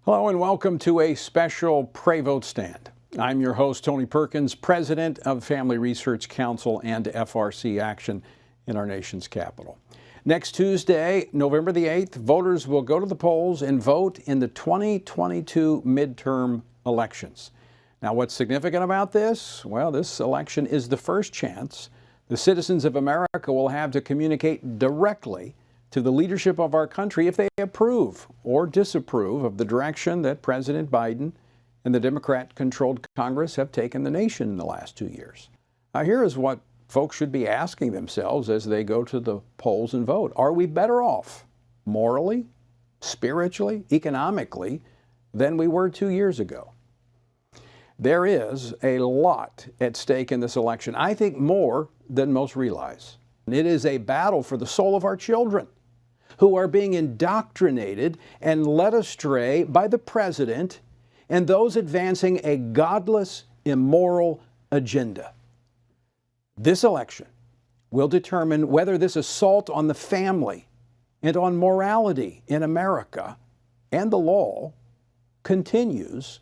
Hello and welcome to a special Pray Vote Stand. I'm your host, Tony Perkins, president of Family Research Council and FRC Action in our nation's capital. Next Tuesday, November the 8th, voters will go to the polls and vote in the 2022 midterm elections. Now, what's significant about this? Well, this election is the first chance the citizens of America will have to communicate directly to the leadership of our country if they approve or disapprove of the direction that President Biden and the Democrat-controlled Congress have taken the nation in the last 2 years. Now, here is what folks should be asking themselves as they go to the polls and vote. Are we better off morally, spiritually, economically than we were 2 years ago? There is a lot at stake in this election, I think more than most realize. It is a battle for the soul of our children, who are being indoctrinated and led astray by the president and those advancing a godless, immoral agenda. This election will determine whether this assault on the family and on morality in America and the law continues,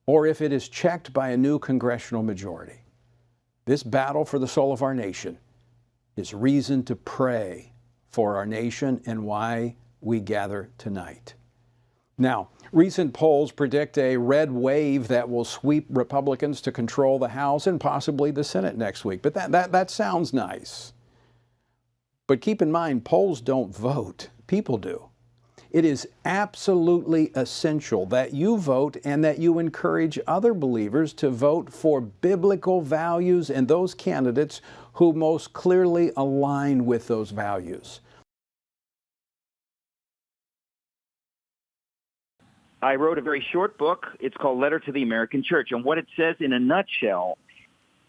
or if it is checked by a new congressional majority. This battle for the soul of our nation is reason to pray for our nation and why we gather tonight. Now, recent polls predict a red wave that will sweep Republicans to control the House and possibly the Senate next week. But that sounds nice. But keep in mind, polls don't vote. People do. It is absolutely essential that you vote and that you encourage other believers to vote for biblical values and those candidates who most clearly align with those values. I wrote a very short book. It's called Letter to the American Church. And what it says in a nutshell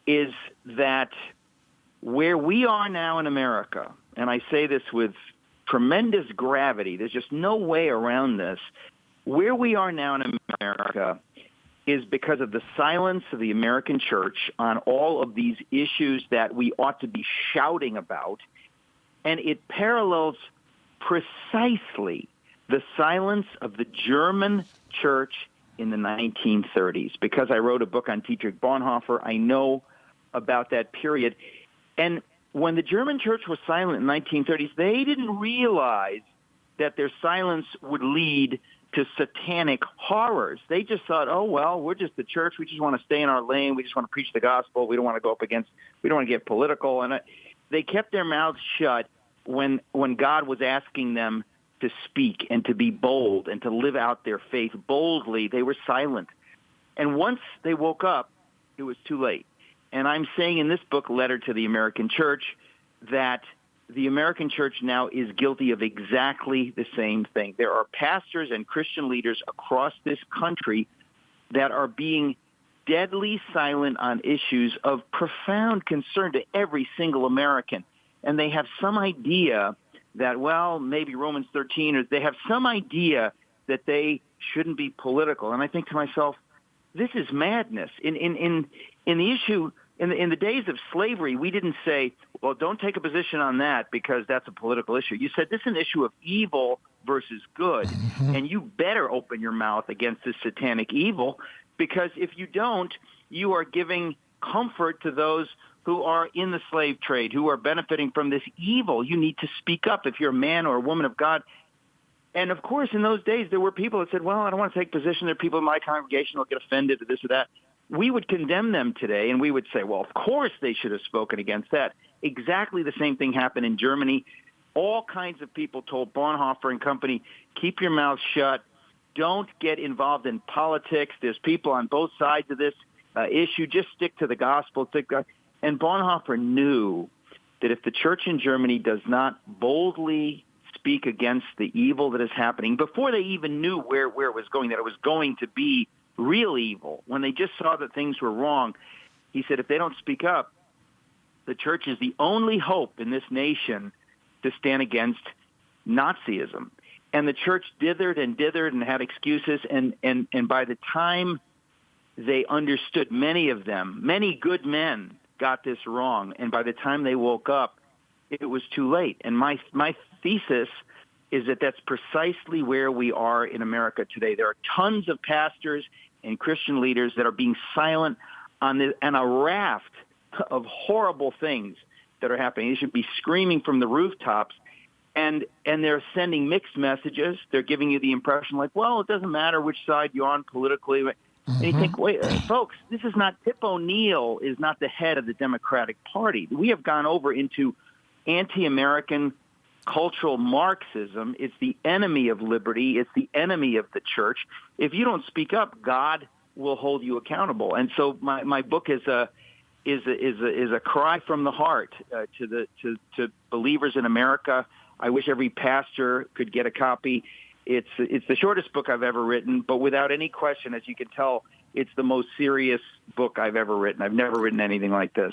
is that where we are now in America, and I say this with tremendous gravity, there's just no way around this, where we are now in America is because of the silence of the American church on all of these issues that we ought to be shouting about. And it parallels precisely the silence of the German church in the 1930s. Because I wrote a book on Dietrich Bonhoeffer, I know about that period. And when the German church was silent in the 1930s, they didn't realize that their silence would lead to satanic horrors. They just thought, oh, well, we're just the church. We just want to stay in our lane. We just want to preach the gospel. We don't want to go up against, we don't want to get political. And they kept their mouths shut when God was asking them to speak and to be bold and to live out their faith boldly. They were silent. And once they woke up, it was too late. And I'm saying in this book, Letter to the American Church, that the American church now is guilty of exactly the same thing. There are pastors and Christian leaders across this country that are being deadly silent on issues of profound concern to every single American. And they have some idea that, well, maybe Romans 13, or they have some idea that they shouldn't be political. And I think to myself, this is madness. In the issue, in the days of slavery, we didn't say, well, don't take a position on that because that's a political issue. You said this is an issue of evil versus good, and you better open your mouth against this satanic evil, because if you don't, you are giving comfort to those who are in the slave trade, who are benefiting from this evil. You need to speak up if you're a man or a woman of God. And, of course, in those days, there were people that said, well, I don't want to take position. There are people in my congregation who will get offended or this or that. We would condemn them today, and we would say, well, of course they should have spoken against that. Exactly the same thing happened in Germany. All kinds of people told Bonhoeffer and company, keep your mouth shut. Don't get involved in politics. There's people on both sides of this issue. Just stick to the gospel. And Bonhoeffer knew that if the church in Germany does not boldly speak against the evil that is happening, before they even knew where it was going, that it was going to be real evil, when they just saw that things were wrong, he said, if they don't speak up, the church is the only hope in this nation to stand against Nazism. And the church dithered and had excuses, and by the time they understood, many of them, many good men got this wrong, and by the time they woke up, it was too late. And my thesis is that that's precisely where we are in America today. There are tons of pastors and Christian leaders that are being silent on a raft of horrible things that are happening. They should be screaming from the rooftops, and they're sending mixed messages. They're giving you the impression like, well, it doesn't matter which side you're on politically. And you think, wait, folks, this is not, Tip O'Neill is not the head of the Democratic Party. We have gone over into anti-American cultural Marxism. It's the enemy of liberty. It's the enemy of the church. If you don't speak up, God will hold you accountable. And so my book is a cry from the heart to believers in America. I wish every pastor could get a copy. It's the shortest book I've ever written, but without any question, as you can tell, it's the most serious book I've ever written. I've never written anything like this.